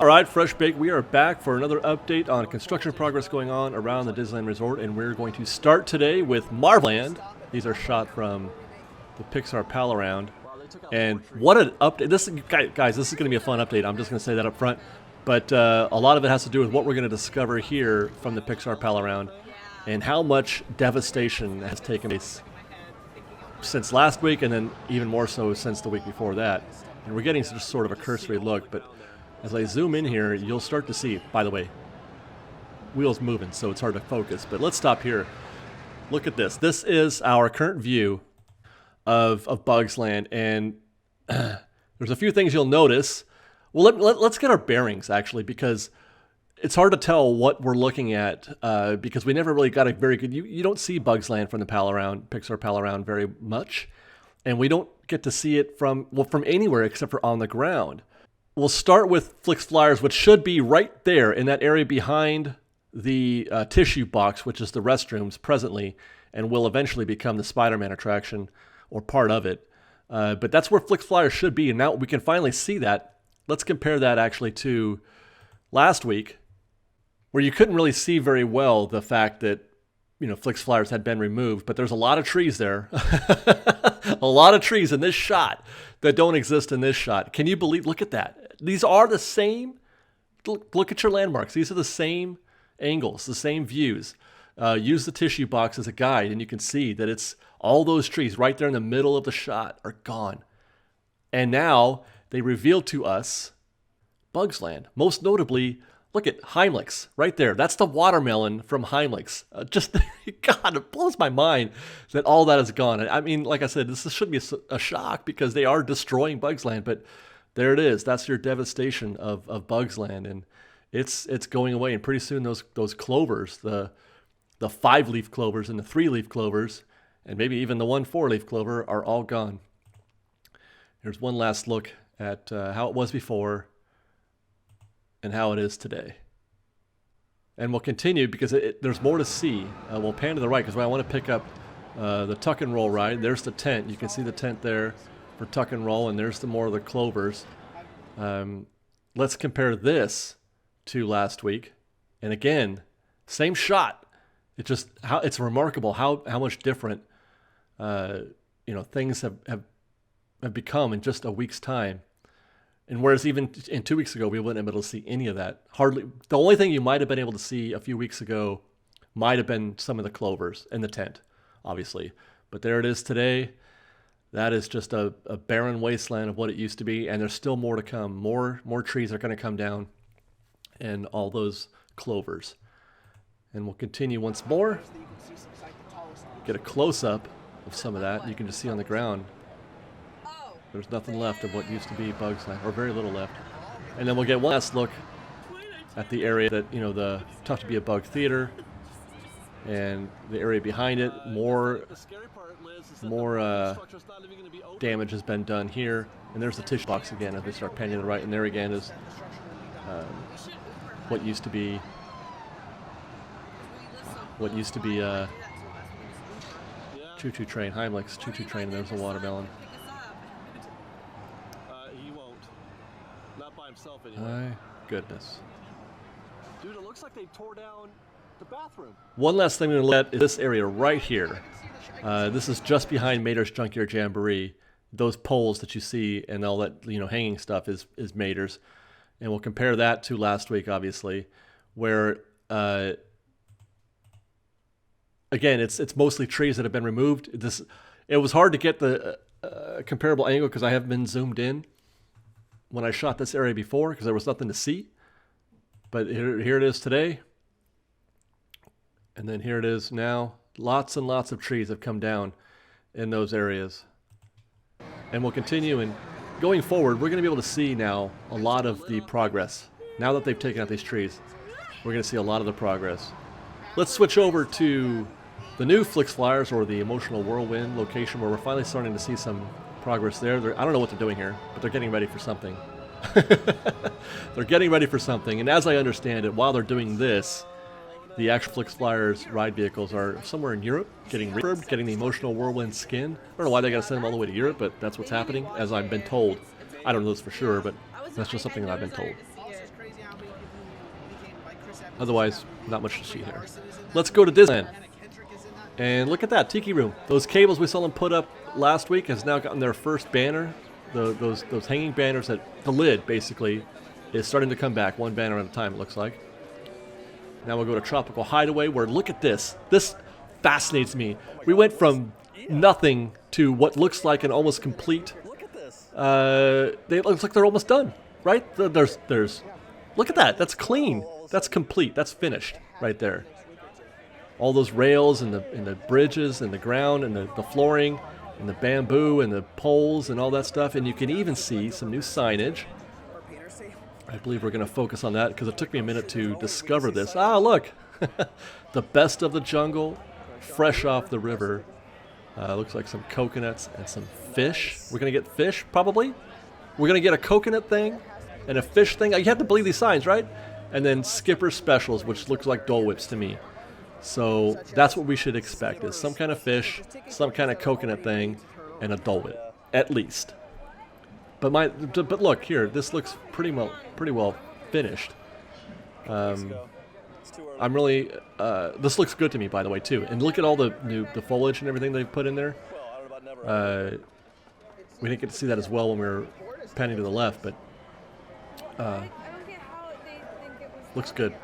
All right, Fresh Bake, we are back for another update on construction progress going on around the Disneyland Resort, and we're going to start today with Marveland. These are shot from the Pixar Pal Around, and what an update. Guys, this is going to be a fun update. I'm just going to say that up front, but a lot of it has to do with what we're going to discover here from the Pixar Pal Around and how much devastation has taken place since last week, and then even more so since the week before that. And we're getting just sort of a cursory look, but as I zoom in here, you'll start to see, by the way, wheels moving, so it's hard to focus. But let's stop here. Look at this. This is our current view of Bugs Land, and there's a few things you'll notice. Well, let's get our bearings, actually, because it's hard to tell what we're looking at because we never really got a very good... You don't see Bugs Land from the Pixar Pal Around very much, and we don't get to see it from anywhere except for on the ground. We'll start with Flix Flyers, which should be right there in that area behind the tissue box, which is the restrooms presently, and will eventually become the Spider-Man attraction, or part of it. But that's where Flix Flyers should be, and now we can finally see that. Let's compare that actually to last week, where you couldn't really see very well the fact that, Flix Flyers had been removed, but there's a lot of trees there. A lot of trees in this shot that don't exist in this shot. Can you believe? Look at that. These are the same. Look at your landmarks. These are the same angles, the same views. Use the tissue box as a guide, and you can see that it's all those trees right there in the middle of the shot are gone. And now they reveal to us Bugs Land. Most notably, look at Heimlich's right there. That's the watermelon from Heimlich's. God, it blows my mind that all that is gone. I mean, like I said, this shouldn't be a shock because they are destroying Bugs Land, but there it is. That's your devastation of Bugs Land, and it's going away. And pretty soon those clovers, the 5-leaf clovers and the 3-leaf clovers, and maybe even the 1 4-leaf clover are all gone. Here's one last look at how it was before and how it is today. And we'll continue because there's more to see. We'll pan to the right because I want to pick up the Tuck and Roll ride. There's the tent. You can see the tent there for Tuck and Roll, and there's more of the clovers. Let's compare this to last week. And again, same shot. It's remarkable how much different things have become in just a week's time. And whereas even in 2 weeks ago, we wouldn't have been able to see any of that. Hardly. The only thing you might have been able to see a few weeks ago might have been some of the clovers in the tent, obviously. But there it is today. That is just a barren wasteland of what it used to be. And there's still more to come. More trees are going to come down and all those clovers. And we'll continue once more. Get a close-up of some of that. You can just see on the ground. There's nothing left of what used to be Bugs Land, or very little left. And then we'll get one last look at the area that, the Tough to Be a Bug Theater, and the area behind it. More damage has been done here. And there's the tissue box again as we start panning to the right. And there again is what used to be Choo-Choo Train, Heimlich's Choo-Choo Train, and there's a watermelon. My goodness. Dude, it looks like they tore down the bathroom. One last thing we're going to look at is this area right here. This is just behind Mater's Junkyard Jamboree. Those poles that you see and all that hanging stuff is Mater's. And we'll compare that to last week, obviously, where again it's mostly trees that have been removed. It was hard to get the comparable angle because I haven't been zoomed in when I shot this area before because there was nothing to see. But here it is today. And then here it is now. Lots and lots of trees have come down in those areas. And we'll continue, and going forward, we're going to be able to see now a lot of the progress. Now that they've taken out these trees, we're going to see a lot of the progress. Let's switch over to the new Flix Flyers, or the Emotional Whirlwind location, where we're finally starting to see some progress there. I don't know what they're doing here, but they're getting ready for something. They're getting ready for something, and as I understand it, while they're doing this, the actual Flix Flyers ride vehicles are somewhere in Europe, getting refurbed, getting the Emotional Whirlwind skin. I don't know why they got to send them all the way to Europe, but that's what's happening, as I've been told. I don't know this for sure, but that's just something that I've been told. Otherwise, not much to see here. Let's go to Disneyland. And look at that, Tiki Room. Those cables we saw them put up last week has now gotten their first banner. Those hanging banners that the lid, basically, is starting to come back. One banner at a time, it looks like. Now we'll go to Tropical Hideaway, where look at this. This fascinates me. We went from nothing to what looks like an almost complete. It looks like they're almost done, right? There's. Look at that. That's clean. That's complete. That's finished right there. All those rails and the bridges and the ground and the flooring and the bamboo and the poles and all that stuff. And you can even see some new signage. I believe we're going to focus on that because it took me a minute to discover this. Ah, look. The best of the jungle, fresh off the river. Looks like some coconuts and some fish. We're going to get fish, probably. We're going to get a coconut thing and a fish thing. You have to believe these signs, right? And then Skipper Specials, which looks like Dole Whips to me. So that's what we should expect, is some kind of fish, some kind of coconut thing, and a Dole Whip, at least. But look here, this looks pretty well finished. I'm really this looks good to me, by the way, too. And look at all the foliage and everything they've put in there. We didn't get to see that as well when we were panning to the left, but looks good.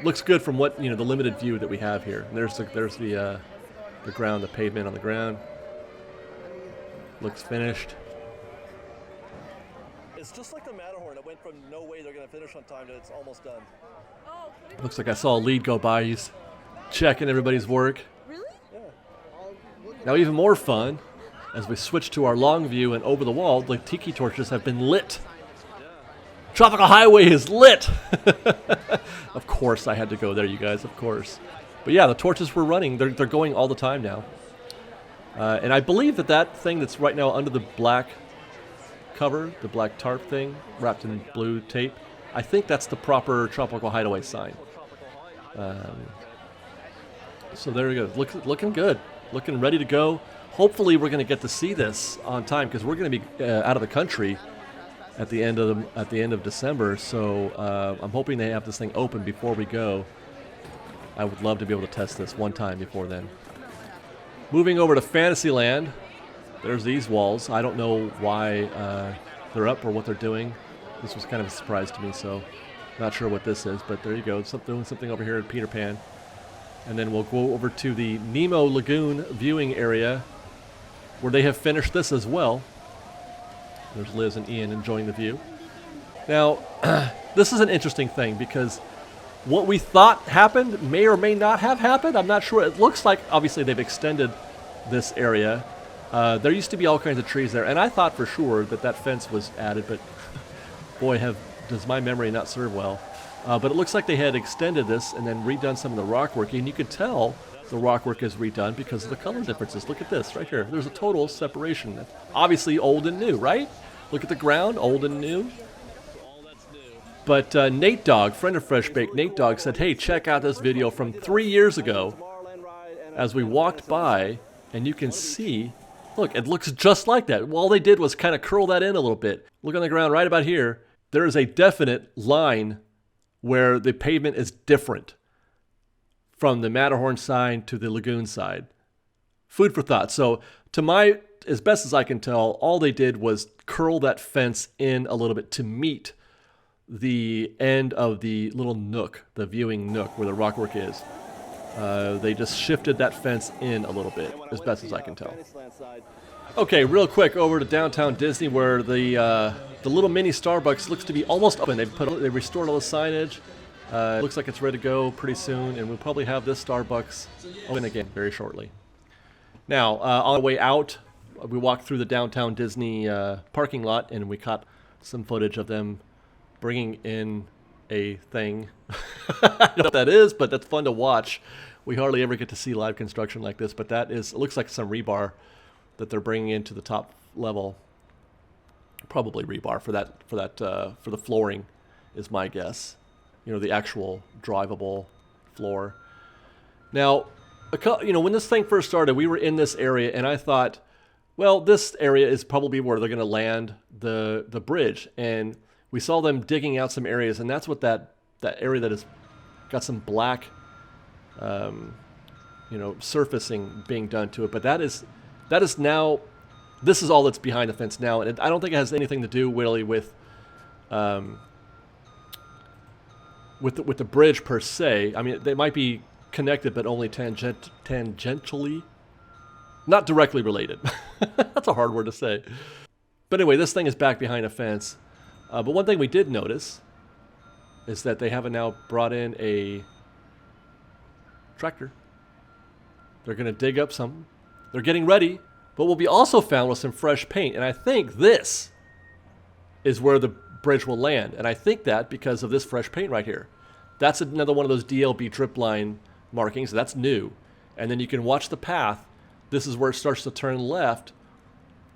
Looks good from what the limited view that we have here. And there's the ground, the pavement on the ground. Looks finished. It's just like the Matterhorn. It went from no way they're going to finish on time to it's almost done. Looks like I saw a lead go by. He's checking everybody's work. Really? Yeah. Now even more fun, as we switch to our long view and over the wall, the tiki torches have been lit. Tropical Highway is lit! Of course I had to go there, you guys, of course. But yeah, the torches were running. They're going all the time now. And I believe that thing that's right now under the black cover, the black tarp thing, wrapped in blue tape, I think that's the proper Tropical Hideaway sign. So there we go. Looking good. Looking ready to go. Hopefully we're going to get to see this on time, because we're going to be out of the country at the end of December, so I'm hoping they have this thing open before we go. I would love to be able to test this one time before then. Moving over to Fantasyland, there's these walls. I don't know why they're up or what they're doing. This was kind of a surprise to me, so not sure what this is, but there you go. Doing something over here at Peter Pan. And then we'll go over to the Nemo Lagoon viewing area, where they have finished this as well. There's Liz and Ian enjoying the view. Now, this is an interesting thing, because what we thought happened may or may not have happened. I'm not sure. It looks like, obviously, they've extended this area. There used to be all kinds of trees there, and I thought for sure that fence was added, but boy, does my memory not serve well. But it looks like they had extended this and then redone some of the rock work, and you could tell the rock work is redone because of the color differences. Look at this right here. There's a total separation. Obviously old and new, right? Look at the ground, old and new. But Nate Dogg, friend of Fresh Baked, Nate Dogg said, hey, check out this video from 3 years ago as we walked by, and you can see, look, it looks just like that. All they did was kind of curl that in a little bit. Look on the ground right about here. There is a definite line where the pavement is different from the Matterhorn side to the Lagoon side. Food for thought. So as best as I can tell, all they did was curl that fence in a little bit to meet the end of the little nook, the viewing nook where the rockwork is. They just shifted that fence in a little bit, as best as I can tell. Okay, real quick over to downtown Disney, where the little mini Starbucks looks to be almost open. They restored all the signage. It looks like it's ready to go pretty soon, and we'll probably have this Starbucks open again very shortly. Now, on the way out, we walked through the downtown Disney parking lot, and we caught some footage of them bringing in a thing. I don't know what that is, but that's fun to watch. We hardly ever get to see live construction like this, but it looks like some rebar that they're bringing into the top level. Probably rebar for the flooring, is my guess. The actual drivable floor. Now, when this thing first started, we were in this area, and I thought, well, this area is probably where they're going to land the bridge. And we saw them digging out some areas, and that's what that area that is got some black, surfacing being done to it. But that is now, this is all that's behind the fence now, and I don't think it has anything to do really with the bridge per se. I mean, they might be connected, but only tangentially, not directly related. That's a hard word to say. But anyway, this thing is back behind a fence. But one thing we did notice is that they haven't now brought in a tractor. They're going to dig up something. They're getting ready. But we'll be also found with some fresh paint. And I think this is where the bridge will land. And I think that because of this fresh paint right here. That's another one of those DLB drip line markings. That's new. And then you can watch the path. This is where it starts to turn left.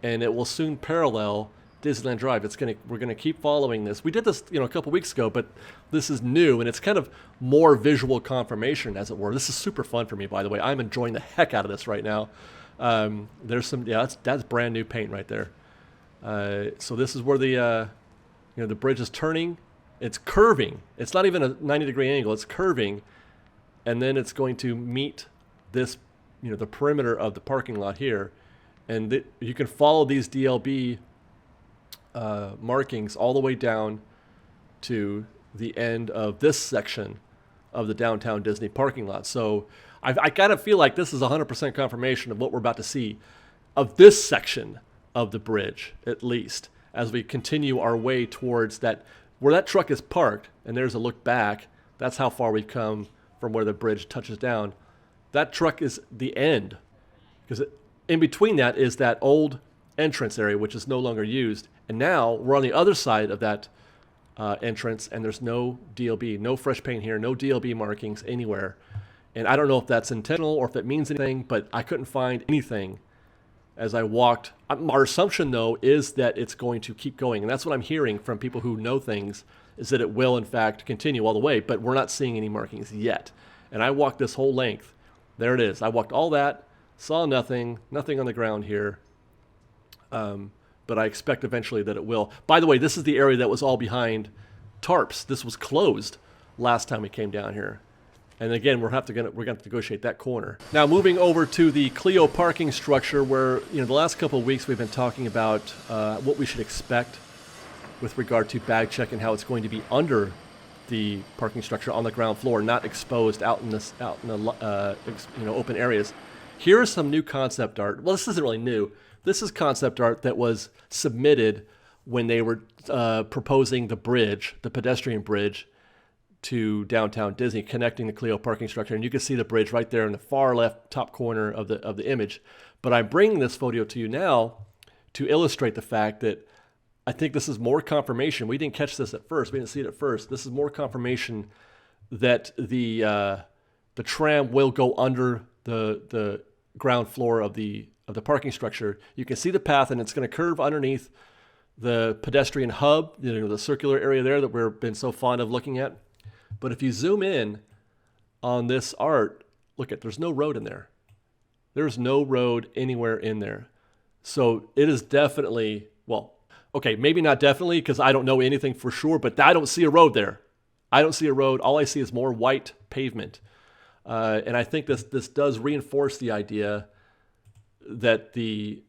And it will soon parallel Disneyland Drive. We're gonna keep following this. We did this, a couple weeks ago, but this is new, and it's kind of more visual confirmation, as it were. This is super fun for me, by the way. I'm enjoying the heck out of this right now. There's some, that's brand new paint right there. So this is where the bridge is turning. It's curving. It's not even a 90-degree angle. It's curving, and then it's going to meet this, the perimeter of the parking lot here. And you can follow these DLB markings all the way down to the end of this section of the downtown Disney parking lot. So I kind of feel like this is 100% confirmation of what we're about to see of this section of the bridge, at least, as we continue our way towards that, where that truck is parked, and there's a look back. That's how far we've come from where the bridge touches down. That truck is the end, because in between that is that old entrance area, which is no longer used. And now we're on the other side of that entrance, and there's no DLB, no fresh paint here, no DLB markings anywhere. And I don't know if that's intentional or if it means anything, but I couldn't find anything as I walked. Our assumption, though, is that it's going to keep going. And that's what I'm hearing from people who know things, is that it will, in fact, continue all the way. But we're not seeing any markings yet. And I walked this whole length. There it is. I walked all that. Saw nothing on the ground here, but I expect eventually that it will. By the way, this is the area that was all behind tarps. This was closed last time we came down here. And again, we're going to negotiate that corner. Now, moving over to the Clio parking structure, where the last couple of weeks we've been talking about what we should expect with regard to bag check and how it's going to be under the parking structure on the ground floor, not exposed out in the open areas. Here's some new concept art. Well, this isn't really new. This is concept art that was submitted when they were proposing the bridge, the pedestrian bridge, to downtown Disney, connecting the Clio parking structure. And you can see the bridge right there in the far left top corner of the image. But I'm bringing this photo to you now to illustrate the fact that I think this is more confirmation. We didn't catch this at first. We didn't see it at first. This is more confirmation that the tram will go under the ground floor of the parking structure. You can see the path, and it's going to curve underneath the pedestrian hub, the circular area there that we've been so fond of looking at. But if you zoom in on this art, there's no road in there. There's no road anywhere in there. So it is definitely, maybe not definitely, because I don't know anything for sure, but I don't see a road there. I don't see a road. All I see is more white pavement. And I think this does reinforce the idea that the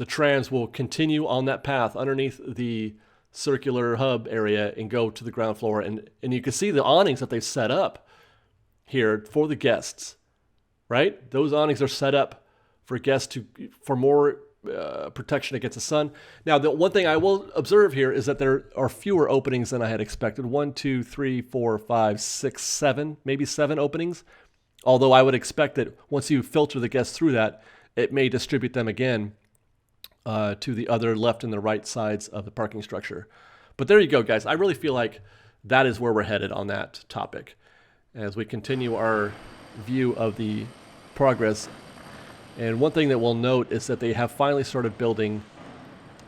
trams will continue on that path underneath the circular hub area and go to the ground floor. And you can see the awnings that they've set up here for the guests, right? Those awnings are set up for guests for more protection against the sun. Now, the one thing I will observe here is that there are fewer openings than I had expected. 1, 2, 3, 4, 5, 6, 7, maybe 7 openings. Although I would expect that once you filter the guests through that, it may distribute them again to the other left and the right sides of the parking structure. But there you go, guys. I really feel like that is where we're headed on that topic as we continue our view of the progress. And one thing that we'll note is that they have finally started building,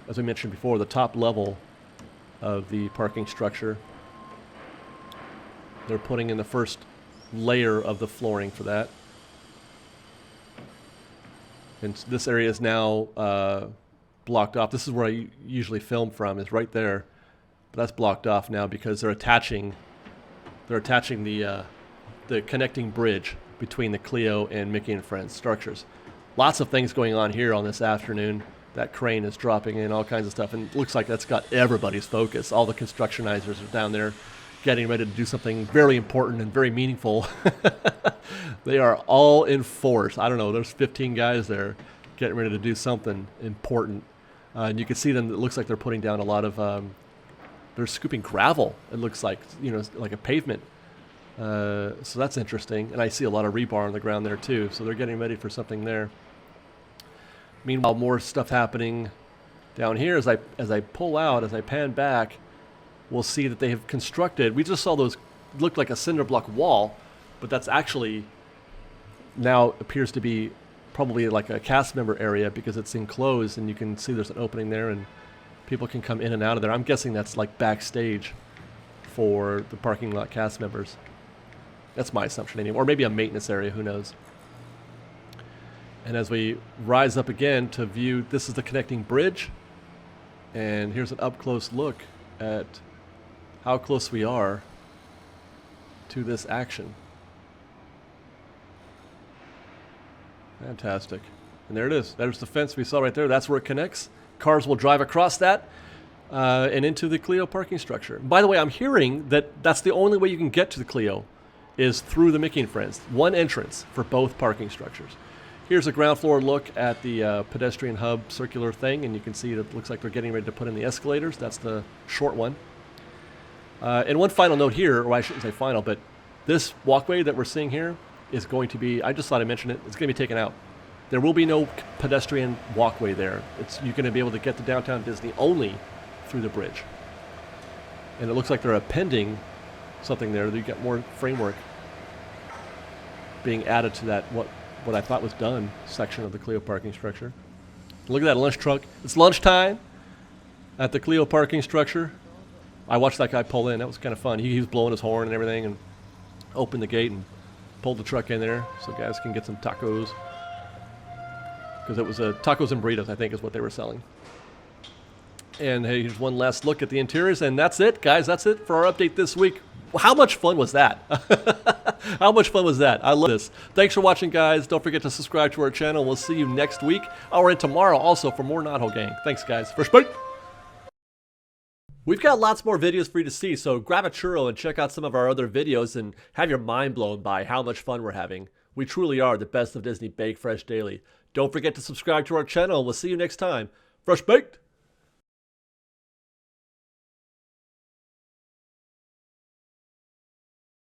as we mentioned before, the top level of the parking structure. They're putting in the first layer of the flooring for that. And this area is now blocked off. This is where I usually film from, is right there. But that's blocked off now because they're attaching the the connecting bridge between the Clio and Mickey and Friends structures. Lots of things going on here on this afternoon. That crane is dropping in, all kinds of stuff, and it looks like that's got everybody's focus. All the constructionizers are down there getting ready to do something very important and very meaningful. They are all in force. I don't know, there's 15 guys there getting ready to do something important. And you can see them, it looks like they're putting down a lot of, they're scooping gravel, it looks like, you know, like a pavement. So that's interesting. And I see a lot of rebar on the ground there too, so they're getting ready for something there. Meanwhile, more stuff happening down here. As I pull out, as I pan back, we'll see that they have constructed, we just saw those look like a cinder block wall, but that's actually now appears to be probably like a cast member area because it's enclosed and you can see there's an opening there and people can come in and out of there. I'm guessing that's like backstage for the parking lot cast members. That's my assumption anyway. Or maybe a maintenance area, who knows. And as we rise up again to view, this is the connecting bridge. And here's an up-close look at how close we are to this action. Fantastic. And there it is. There's the fence we saw right there. That's where it connects. Cars will drive across that and into the Clio parking structure. By the way, I'm hearing that that's the only way you can get to the Clio is through the Mickey and Friends. One entrance for both parking structures. Here's a ground floor look at the pedestrian hub circular thing, and you can see that it looks like they're getting ready to put in the escalators. That's the short one. And one final note here, or I shouldn't say final, but this walkway that we're seeing here is going to be, I just thought I mentioned it, it's going to be taken out. There will be no pedestrian walkway there. You're going to be able to get to downtown Disney only through the bridge. And it looks like they're appending something there. You got more framework being added to that, what I thought was done section of the Clio parking structure. Look at that lunch truck. It's lunchtime at the Clio parking structure. I watched that guy pull in. That was kind of fun. He was blowing his horn and everything and opened the gate and pulled the truck in there so guys can get some tacos. Because it was tacos and burritos, I think, is what they were selling. And hey, here's one last look at the interiors, and that's it, guys. That's it for our update this week. How much fun was that? How much fun was that? I love this. Thanks for watching, guys. Don't forget to subscribe to our channel. We'll see you next week or tomorrow also for more Knothole Gang. Thanks, guys. First bite. We've got lots more videos for you to see, so grab a churro and check out some of our other videos and have your mind blown by how much fun we're having. We truly are the best of Disney Baked Fresh Daily. Don't forget to subscribe to our channel. We'll see you next time. Fresh Baked.